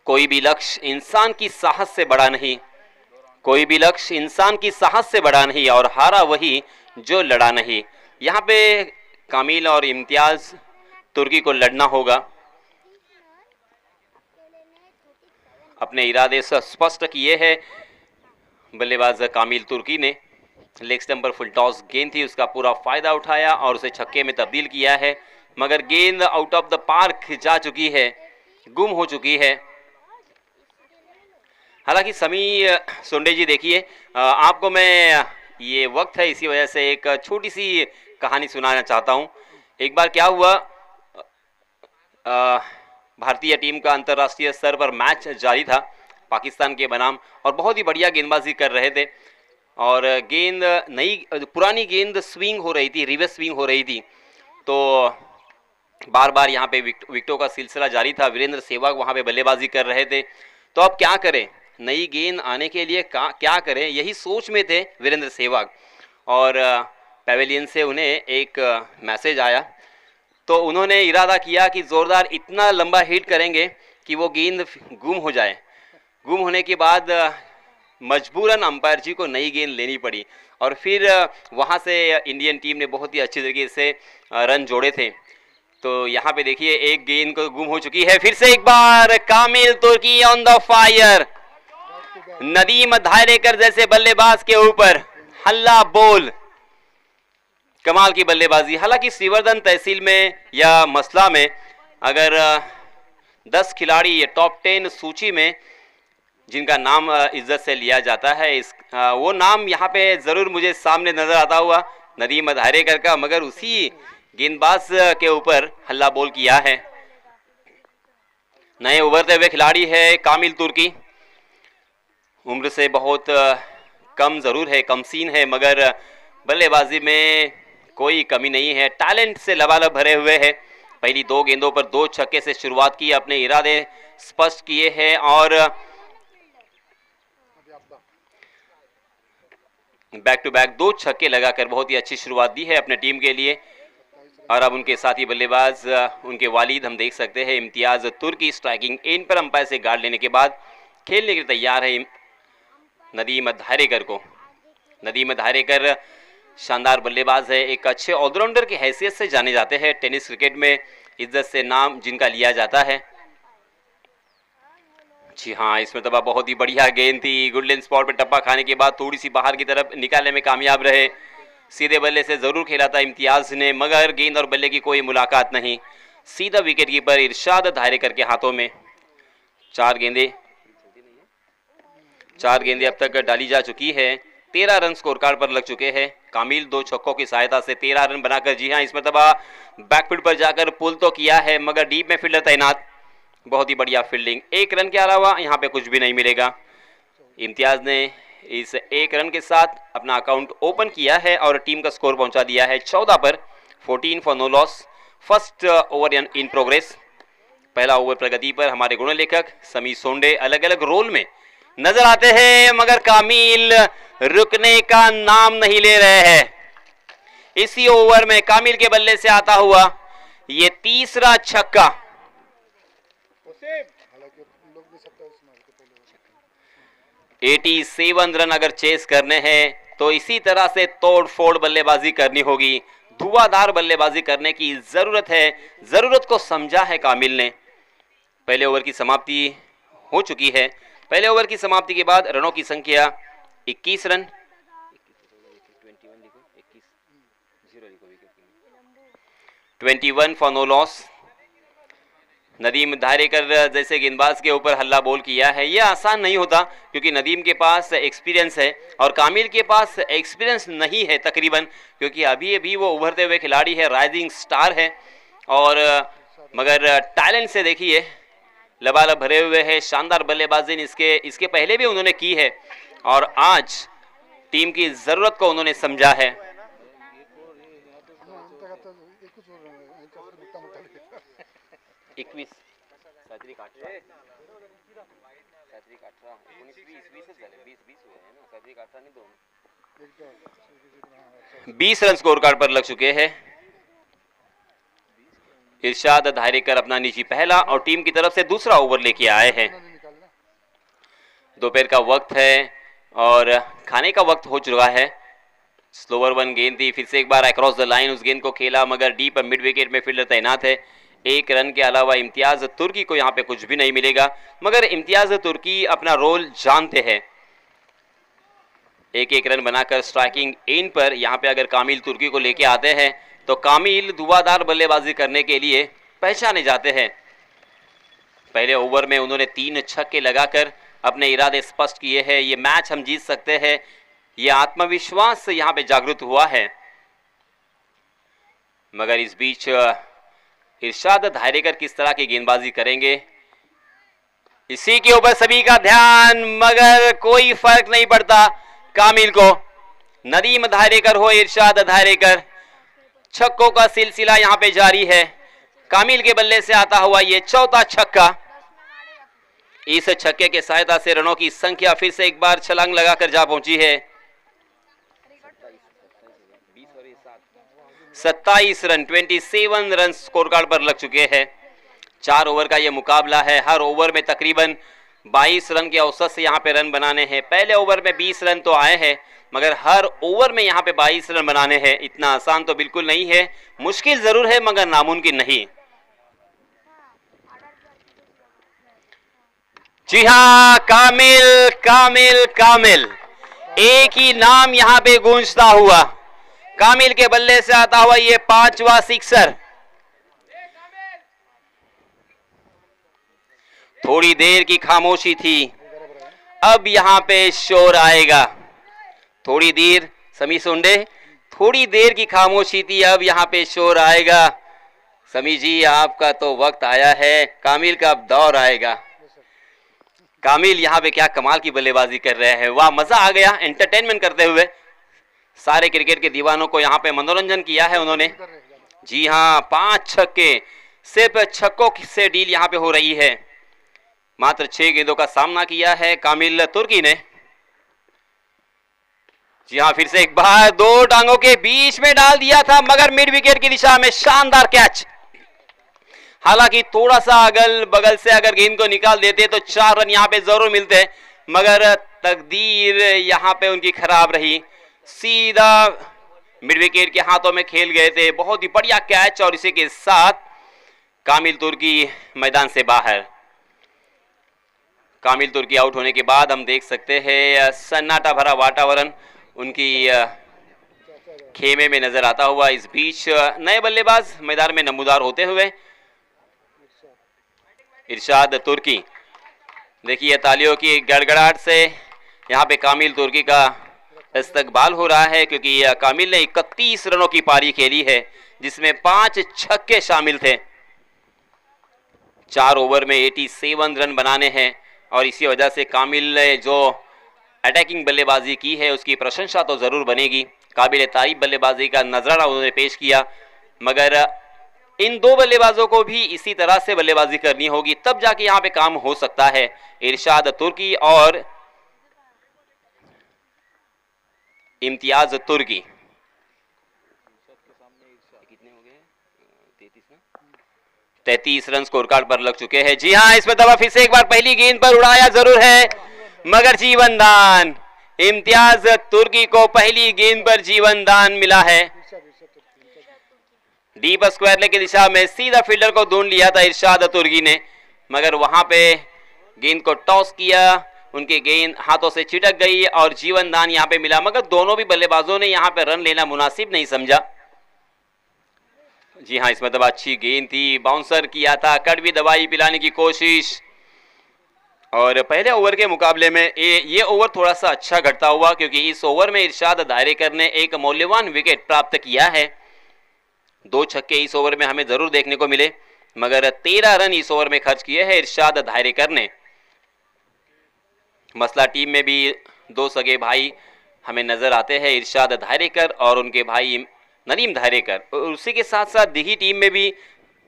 कोई भी लक्ष्य इंसान की साहस से बड़ा नहीं, कोई भी लक्ष्य इंसान की साहस से बड़ा नहीं, और हारा वही जो लड़ा नहीं। यहाँ पे कामिल और इम्तियाज तुर्की को लड़ना होगा, अपने इरादे से स्पष्ट किए हैं बल्लेबाज कामिल तुर्की ने। लेग स्टंप पर फुल टॉस गेंद थी, उसका पूरा फायदा उठाया और उसे छक्के में तब्दील किया है, मगर गेंद आउट ऑफ द पार्क जा चुकी है, गुम हो चुकी है। हालांकि समी सोंडे जी देखिए, आपको मैं ये वक्त है इसी वजह से एक छोटी सी कहानी सुनाना चाहता हूँ। एक बार क्या हुआ, भारतीय टीम का अंतर्राष्ट्रीय स्तर पर मैच जारी था पाकिस्तान के बनाम, और बहुत ही बढ़िया गेंदबाजी कर रहे थे, और गेंद पुरानी गेंद स्विंग हो रही थी, रिवर्स स्विंग हो रही थी। तो बार बार यहाँ पे विकेटों का सिलसिला जारी था। वीरेंद्र सहवाग वहाँ पे बल्लेबाजी कर रहे थे, तो अब क्या करें, नई गेंद आने के लिए क्या करें, यही सोच में थे वीरेंद्र सहवाग। और पैवेलियन से उन्हें एक मैसेज आया, तो उन्होंने इरादा किया कि ज़ोरदार इतना लंबा हिट करेंगे कि वो गेंद गुम हो जाए। गुम होने के बाद मजबूरन अंपायर जी को नई गेंद लेनी पड़ी और फिर वहाँ से इंडियन टीम ने बहुत ही अच्छी तरीके से रन जोड़े थे। तो यहाँ पे देखिए एक गेंद को गुम हो चुकी है। फिर से एक बार कामिल तुर्की ऑन द फायर। नदीम धायरेकर जैसे बल्लेबाज के ऊपर हल्ला बोल, कमाल की बल्लेबाजी। हालांकि श्रीवर्धन तहसील में या मसला में अगर 10 खिलाड़ी टॉप 10 सूची में जिनका नाम इज्जत से लिया जाता है, वो नाम यहाँ पे जरूर मुझे सामने नजर आता हुआ नदीम धायरेकर का, मगर उसी गेंदबाज के ऊपर हल्ला बोल किया है। नए उभरते हुए खिलाड़ी है कामिल तुर्की। उम्र से बहुत कम जरूर है, कम सीन है, मगर बल्लेबाजी में कोई कमी नहीं है। टैलेंट से लबालब भरे हुए हैं। पहली 2 गेंदों पर 2 छक्के से शुरुआत की, अपने इरादे स्पष्ट किए हैं और बैक टू बैक 2 छक्के लगाकर बहुत ही अच्छी शुरुआत दी है अपने टीम के लिए। और अब उनके साथी बल्लेबाज, उनके वालिद हम देख सकते हैं इम्तियाज तुर्की स्ट्राइकिंग एंड पर अंपायर से गार्ड लेने के बाद खेलने के लिए तैयार है नदीम धायरेकर को। नदीम धायरेकर शानदार बल्लेबाज है, एक अच्छे ऑलराउंडर की हैसियत से जाने जाते हैं। टेनिस क्रिकेट में इज्जत से नाम जिनका लिया जाता है। जी हाँ, इसमें तबा बहुत ही बढ़िया गेंद थी। गुडलैंड स्पॉट पे टप्पा खाने के बाद थोड़ी सी बाहर की तरफ निकालने में कामयाब रहे। सीधे बल्ले से जरूर खेला था इम्तियाज ने, मगर गेंद और बल्ले की कोई मुलाकात नहीं। सीधा विकेट कीपर इरशाद धायरेकर के हाथों में। 4 गेंदें अब तक डाली जा चुकी है। 13 रन स्कोर कार्ड पर लग चुके हैं। कामिल 2 छक्कों की सहायता से 13 रन बनाकर, जी हाँ, इस मरतबा बैकफुट पर जाकर पुल तो किया है, मगर डीप में फील्डर तैनात। बहुत ही बढ़िया फील्डिंग। 1 रन के अलावा यहाँ पे कुछ भी नहीं मिलेगा। इम्तियाज ने इस 1 रन के साथ अपना अकाउंट ओपन किया है और टीम का स्कोर पहुंचा दिया है 14 पर। 14 for no loss. First over in progress. पहला ओवर प्रगति पर हमारे गुण लेखक समी सोंडे अलग अलग रोल में नजर आते हैं, मगर कामिल रुकने का नाम नहीं ले रहे हैं। इसी ओवर में कामिल के बल्ले से आता हुआ ये तीसरा छक्का। 87 रन अगर चेस करने हैं तो इसी तरह से तोड़ फोड़ बल्लेबाजी करनी होगी। धुआंधार बल्लेबाजी करने की जरूरत है। जरूरत को समझा है कामिल ने। पहले ओवर की समाप्ति हो चुकी है। पहले ओवर की समाप्ति के बाद रनों की संख्या 21 run. 21 for no loss. Nadeem धायरेकर जैसे गेंदबाज के ऊपर हल्ला बोल किया है। यह आसान नहीं होता क्योंकि नदीम के पास एक्सपीरियंस है और कामिल के पास एक्सपीरियंस नहीं है तकरीबन, क्योंकि अभी वो उभरते हुए खिलाड़ी है, राइजिंग स्टार है। और मगर टैलेंट से देखिए लबालब भरे हुए हैं। शानदार बल्लेबाजी इसके पहले भी उन्होंने की है और आज टीम की जरूरत को उन्होंने समझा है। बीस रन स्कोर कार्ड पर लग चुके हैं। इरशाद धायरेकर अपना निजी पहला और टीम की तरफ से दूसरा ओवर लेके आए हैं। दोपहर का वक्त है और खाने का वक्त हो चुका है। स्लोवर 1 गेंद थी, फिर से एक बार अक्रॉस द लाइन उस गेंद को खेला, मगर डीप मिड विकेट में फील्डर तैनात है। 1 रन के अलावा इम्तियाज तुर्की को यहाँ पे कुछ भी नहीं मिलेगा, मगर इम्तियाज तुर्की अपना रोल जानते हैं। 1 रन बनाकर स्ट्राइकिंग एंड पर यहाँ पे अगर कामिल तुर्की को लेके आते हैं तो कामिल धुआंधार बल्लेबाजी करने के लिए पहचाने जाते हैं। पहले ओवर में उन्होंने 3 छक्के लगाकर अपने इरादे स्पष्ट किए हैं। ये मैच हम जीत सकते हैं, ये आत्मविश्वास यहाँ पे जागृत हुआ है। मगर इस बीच इरशाद धायरेकर किस तरह की गेंदबाजी करेंगे, इसी के ऊपर सभी का ध्यान, मगर कोई फर्क नहीं पड़ता कामिल को। नदीम धायरेकर हो इरशाद धायरेकर, छक्कों का सिलसिला यहां पे जारी है। कामिल के बल्ले से आता हुआ ये चौथा छक्का। इस छक्के के सहायता से रनों की संख्या फिर से एक बार छलांग लगाकर जा पहुंची है। 27 रन 27 रन स्कोर कार्ड पर लग चुके हैं। 4 ओवर का ये मुकाबला है। हर ओवर में तकरीबन 22 रन के औसत से यहाँ पे रन बनाने हैं। पहले ओवर में 20 रन तो आए हैं, मगर हर ओवर में यहाँ पे 22 रन बनाने हैं। इतना आसान तो बिल्कुल नहीं है, मुश्किल जरूर है मगर नामुमकिन नहीं। जी हाँ, कामिल कामिल कामिल, एक ही नाम यहाँ पे गूंजता हुआ। कामिल के बल्ले से आता हुआ ये 5वां सिक्सर। थोड़ी देर की खामोशी थी, अब यहाँ पे शोर आएगा। थोड़ी देर, समी सुंडे, थोड़ी देर की खामोशी थी, अब यहाँ पे शोर आएगा। समी जी, आपका तो वक्त आया है, कामिल का अब दौर आएगा। कामिल यहाँ पे क्या कमाल की बल्लेबाजी कर रहे हैं, वाह, मजा आ गया एंटरटेनमेंट करते हुए। सारे क्रिकेट के दीवानों को यहाँ पे मनोरंजन किया है उन्होंने। जी हाँ, 5 छक्के, सिर्फ छक्कों से डील यहाँ पे हो रही है। मात्र 6 गेंदों का सामना किया है कामिल तुर्की ने। जी हाँ, फिर से एक बार 2 टांगों के बीच में डाल दिया था, मगर मिड विकेट की दिशा में शानदार कैच। हालांकि थोड़ा सा अगल बगल से अगर गेंद को निकाल देते तो 4 रन यहाँ पे जरूर मिलते, मगर तकदीर यहाँ पे उनकी खराब रही। सीधा मिड विकेट के हाथों में खेल गए थे। बहुत ही बढ़िया कैच, और इसी के साथ कामिल तुर्की मैदान से बाहर। कामिल तुर्की आउट होने के बाद हम देख सकते हैं सन्नाटा भरा वातावरण उनकी खेमे में नजर आता हुआ। इस बीच नए बल्लेबाज मैदान में नमूदार होते हुए इरशाद तुर्की। देखिए, तालियों की गड़गड़ाहट से यहाँ पे कामिल तुर्की का इस्तकबाल हो रहा है, क्योंकि कामिल ने 31 रनों की पारी खेली है, जिसमें 5 छक्के शामिल थे। 4 ओवर में 87 रन बनाने हैं, और इसी वजह से कामिल ने जो अटैकिंग बल्लेबाजी की है उसकी प्रशंसा तो जरूर बनेगी। काबिल तारीफ बल्लेबाजी का नजराना उन्होंने पेश किया, मगर इन 2 बल्लेबाजों को भी इसी तरह से बल्लेबाजी करनी होगी, तब जाके यहाँ पे काम हो सकता है। इरशाद तुर्की और इम्तियाज तुर्की। कितने हो गए? 33 रन स्कोर कार्ड पर लग चुके हैं। जी हाँ, इसमें दबा फिर से एक बार पहली गेंद पर उड़ाया जरूर है, मगर जीवन दान। इम्तियाज तुर्की को पहली गेंद पर जीवन दान मिला है। डीप स्क्वायर लेग की दिशा में सीधा फील्डर को ढूंढ लिया था इरशाद तुर्की ने, मगर वहां पे गेंद को टॉस किया, उनकी गेंद हाथों से छिटक गई और जीवन दान यहां पे मिला, मगर दोनों भी बल्लेबाजों ने यहां पे रन लेना मुनासिब नहीं समझा। जी हाँ, इसमें दबा अच्छी गेंद थी, बाउंसर किया था, कट भी दवाई पिलाने की कोशिश। और पहले ओवर के मुकाबले में ये ओवर थोड़ा सा अच्छा घटता हुआ, क्योंकि इस ओवर में इरशाद दायरेकर ने एक मौल्यवान विकेट प्राप्त किया है। 2 छक्के इस ओवर में हमें जरूर देखने को मिले, मगर 13 रन इस ओवर में खर्च किए हैं इरशाद दायरेकर ने। मसला टीम में भी 2 सगे भाई हमें नजर आते हैं, इरशाद दायरेकर और उनके भाई नदीम दायरेकर। उसी के साथ साथ दिघी टीम में भी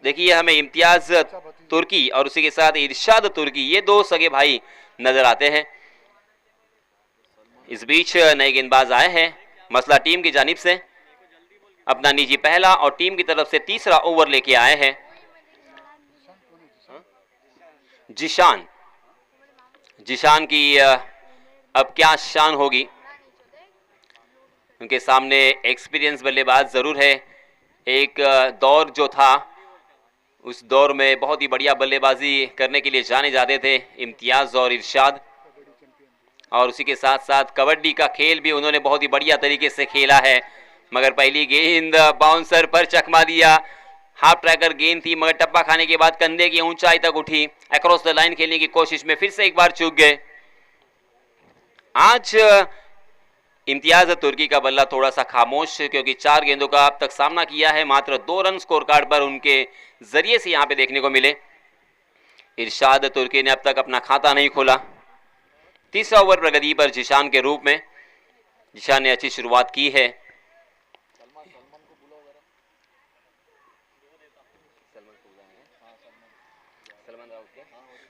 देखिए हमें इम्तियाज तुर्की और उसी के साथ इरशाद तुर्की, ये 2 सगे भाई नजर आते हैं। इस बीच नए गेंदबाज आए हैं मसला टीम की जानिब से, अपना निजी पहला और टीम की तरफ से तीसरा ओवर लेके आए हैं जिशान की अब क्या शान होगी। उनके सामने एक्सपीरियंस बल्लेबाज जरूर है। एक दौर जो था, उस दौर में बहुत ही बढ़िया बल्लेबाजी करने के लिए जाने जाते थे इम्तियाज और इरशाद, और उसी के साथ साथ कबड्डी का खेल भी उन्होंने बहुत ही बढ़िया तरीके से खेला है। मगर पहली गेंद बाउंसर पर चकमा दिया, हाफ ट्रैकर गेंद थी, मगर टप्पा खाने के बाद कंधे की ऊंचाई तक उठी, अक्रॉस द लाइन खेलने की कोशिश में फिर से एक बार चूक गए। आज इम्तियाज तुर्की का बल्ला थोड़ा सा खामोश, क्योंकि 4 गेंदों का अब तक सामना किया है, मात्र 2 रन स्कोर कार्ड पर उनके जरिए से यहां पे देखने को मिले। इरशाद तुर्की ने अब तक अपना खाता नहीं खोला। तीसरा ओवर प्रगति पर जिशान के रूप में, जिशान ने अच्छी शुरुआत की है।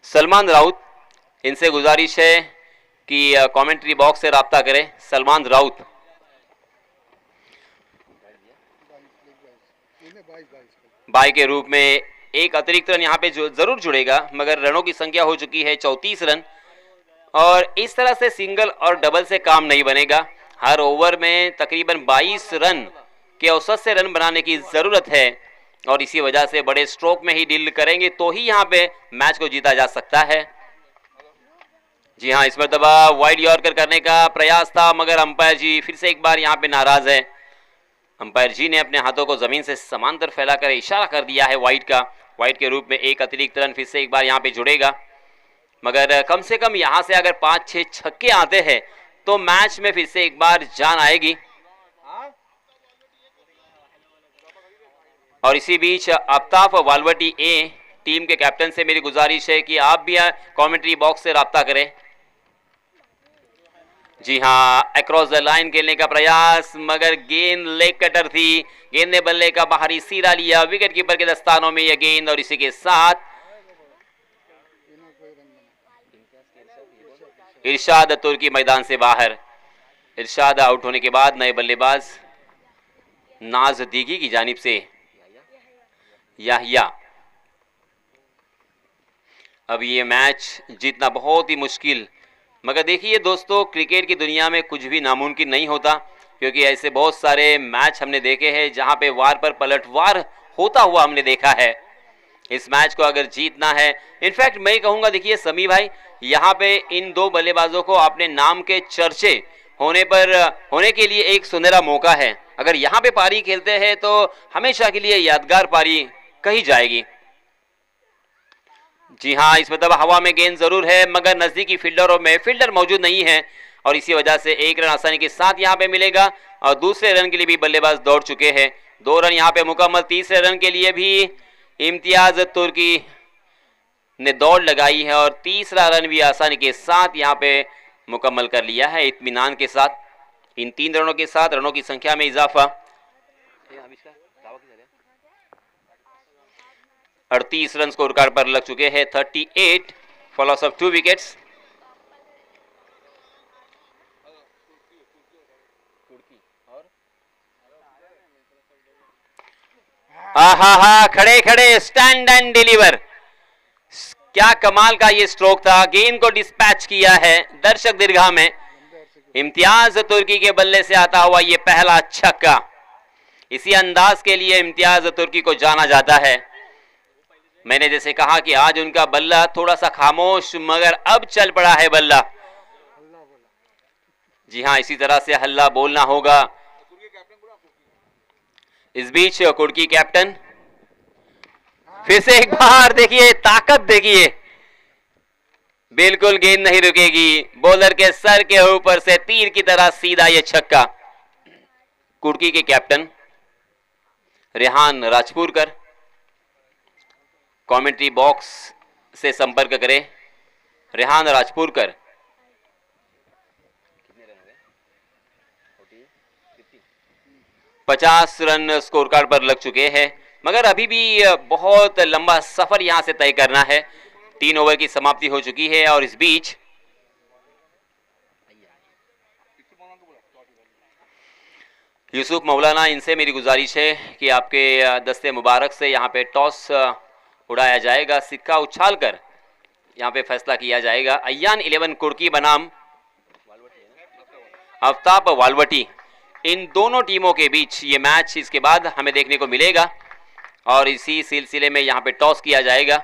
सलमान राउत, इनसे गुजारिश है कि कमेंट्री बॉक्स से राब्ता करें। सलमान राउत बाई के रूप में एक अतिरिक्त रन यहाँ पे जरूर जुड़ेगा, मगर रनों की संख्या हो चुकी है 34 रन। और इस तरह से सिंगल और डबल से काम नहीं बनेगा। हर ओवर में तकरीबन 22 रन के औसत से रन बनाने की जरूरत है, और इसी वजह से बड़े स्ट्रोक में ही डील करेंगे तो ही यहाँ पे मैच को जीता जा सकता है। जी हाँ, इस मरतबा वाइड यॉर्कर करने का प्रयास था, मगर अंपायर जी फिर से एक बार यहाँ पे नाराज है। अंपायर जी ने अपने हाथों को जमीन से समांतर फैलाकर इशारा कर दिया है वाइड का। वाइड के रूप में एक अतिरिक्त रन फिर से एक बार यहाँ पे जुड़ेगा, मगर कम से कम यहाँ से अगर 5-6 छक्के आते हैं तो मैच में फिर से एक बार जान आएगी। और इसी बीच आफ्ताब वालवटी ए टीम के कैप्टन से मेरी गुजारिश है कि आप भी कमेंट्री बॉक्स से राब्ता करें। जी हाँ, अक्रॉस द लाइन खेलने का प्रयास, मगर गेंद लेग कटर थी। गेंद ने बल्ले का बाहरी सिरा लिया, विकेट कीपर के दस्तानों में यह गेंद, और इसी के साथ इरशाद तुर्की मैदान से बाहर। इरशाद आउट होने के बाद नए बल्लेबाज नाज दीगी की जानिब से याहिया। अब ये मैच जीतना बहुत ही मुश्किल, मगर देखिए दोस्तों, क्रिकेट की दुनिया में कुछ भी नामुमकिन नहीं होता, क्योंकि ऐसे बहुत सारे मैच हमने देखे हैं जहां पे वार पर पलटवार होता हुआ हमने देखा है। इस मैच को अगर जीतना है, इनफैक्ट मैं कहूंगा, देखिए समी भाई, यहाँ पे इन दो बल्लेबाजों को अपने नाम के चर्चे होने के लिए एक सुनहरा मौका है। अगर यहाँ पे पारी खेलते हैं तो हमेशा के लिए यादगार पारी कही जाएगी। जी हाँ, इस मतलब हवा में गेंद जरूर है, मगर नजदीकी फील्डरों में फील्डर मौजूद नहीं है, और इसी वजह से एक रन आसानी के साथ यहाँ पे मिलेगा। और दूसरे रन के लिए भी बल्लेबाज दौड़ चुके हैं। 2 रन यहाँ पे मुकम्मल। तीसरे रन के लिए भी इम्तियाज तुर्की ने दौड़ लगाई है, और तीसरा रन भी आसानी के साथ यहाँ पे मुकम्मल कर लिया है इत्मीनान के साथ। इन 3 रनों के साथ रनों की संख्या में इजाफा। 38 रन स्कोर कार्ड पर लग चुके हैं। 38 फॉर लॉस ऑफ 2 विकेट्स। खड़े खड़े स्टैंड एंड डिलीवर। क्या कमाल का ये स्ट्रोक था, गेंद को डिस्पैच किया है दर्शक दीर्घा में। इम्तियाज तुर्की के बल्ले से आता हुआ ये पहला छक्का। इसी अंदाज के लिए इम्तियाज तुर्की को जाना जाता है। मैंने जैसे कहा कि आज उनका बल्ला थोड़ा सा खामोश, मगर अब चल पड़ा है बल्ला। जी हाँ, इसी तरह से हल्ला बोलना होगा। इस बीच कुर्की कैप्टन फिर से एक बार देखिए, ताकत देखिए, बिल्कुल गेंद नहीं रुकेगी। बॉलर के सर के ऊपर से तीर की तरह सीधा ये छक्का। कुर्की के कैप्टन रेहान राजपुरकर कमेंट्री बॉक्स से संपर्क करें। रेहान राजपुरकर, 50 रन स्कोर कार्ड पर लग चुके हैं, मगर अभी भी बहुत लंबा सफर यहां से तय करना है। 3 ओवर की समाप्ति हो चुकी है, और इस बीच यूसुफ मौलाना, इनसे मेरी गुजारिश है कि आपके दस्ते मुबारक से यहाँ पे टॉस उड़ाया जाएगा। सिक्का उछालकर यहाँ पे फैसला किया जाएगा। अय्यान 11 कुर्की बनाम आफ्ताब वालवटी, इन दोनों टीमों के बीच ये मैच इसके बाद हमें देखने को मिलेगा, और इसी सिलसिले में यहाँ पे टॉस किया जाएगा।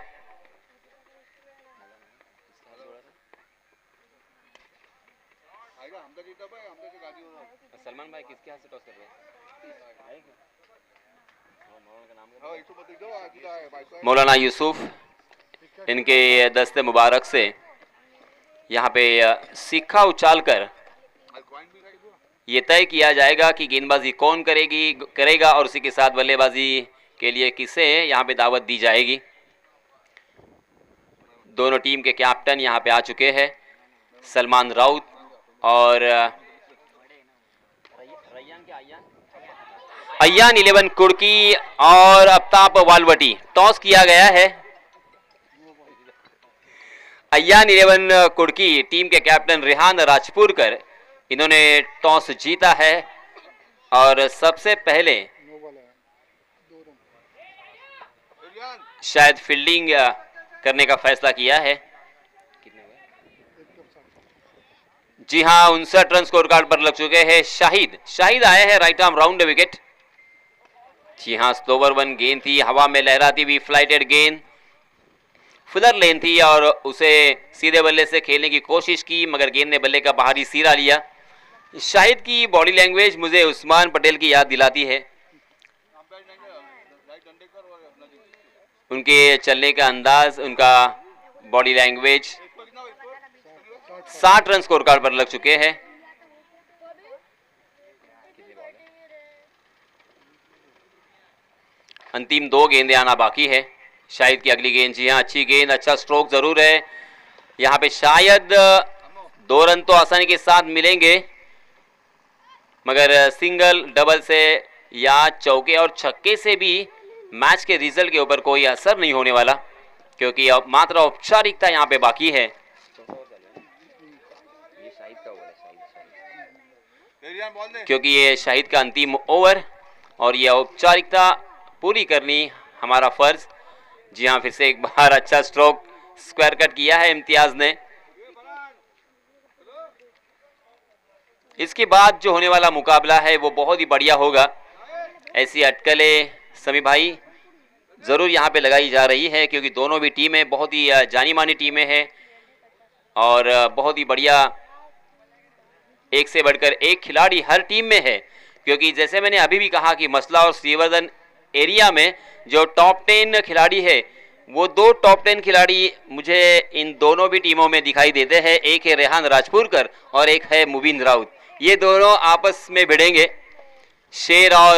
सलमान भाई किसके हाथ से टॉस कर रहे हैं? मौलाना यूसुफ, इनके दस्ते मुबारक से यहाँ पे सिक्का उछालकर ये तय किया जाएगा कि गेंदबाजी कौन करेगा, और उसी के साथ बल्लेबाजी के लिए किसे यहाँ पे दावत दी जाएगी। दोनों टीम के कैप्टन यहाँ पे आ चुके हैं, सलमान राउत और अय्यान 11 कुर्की और आफ्ताब वालवटी। टॉस किया गया है। अय्यान 11 कुर्की टीम के कैप्टन रेहान राजपुरकर, इन्होंने टॉस जीता है, और सबसे पहले शायद फील्डिंग करने का फैसला किया है। जी हाँ, 59 रन स्कोर कार्ड पर लग चुके हैं। शाहिद आए हैं राइट आर्म राउंड विकेट। जी हाँ, स्लोवर वन गेंद थी, हवा में लहराती हुई फ्लाइटेड गेंद, फुलर लेन थी और उसे सीधे बल्ले से खेलने की कोशिश की, मगर गेंद ने बल्ले का बाहरी सिरा लिया। शाहिद की बॉडी लैंग्वेज मुझे उस्मान पटेल की याद दिलाती है। उनके चलने का अंदाज, उनका body language. 60 run score card पर लग चुके हैं। अंतिम 2 गेंदें आना बाकी है। शाहिद की अगली गेंद, जी हाँ, अच्छी गेंद, अच्छा स्ट्रोक जरूर है। यहाँ पे शायद 2 रन तो आसानी के साथ मिलेंगे, मगर सिंगल, डबल से या चौके और छक्के से भी मैच के रिजल्ट के ऊपर कोई असर नहीं होने वाला, क्योंकि अब मात्र औपचारिकता यहाँ पे बाकी है। क्योंकि ये शाहिद का अंतिम ओवर और ये औपचारिकता पूरी करनी हमारा फर्ज। जी हाँ, फिर से एक बार अच्छा स्ट्रोक स्क्वायर कट किया है इम्तियाज ने। इसके बाद जो होने वाला मुकाबला है वो बहुत ही बढ़िया होगा। ऐसी अटकलें समी भाई जरूर यहाँ पे लगाई जा रही है, क्योंकि दोनों भी टीमें बहुत ही जानी मानी टीमें हैं और बहुत ही बढ़िया, एक से बढ़कर एक खिलाड़ी हर टीम में है। क्योंकि जैसे मैंने अभी भी कहा कि मसला और श्रीवर्धन एरिया में जो टॉप 10 खिलाड़ी है, वो 2 टॉप 10 खिलाड़ी मुझे इन दोनों भी टीमों में दिखाई देते हैं। एक है रेहान राजपुरकर और एक है मुबीन राउत। ये दोनों आपस में भिड़ेंगे। शेर और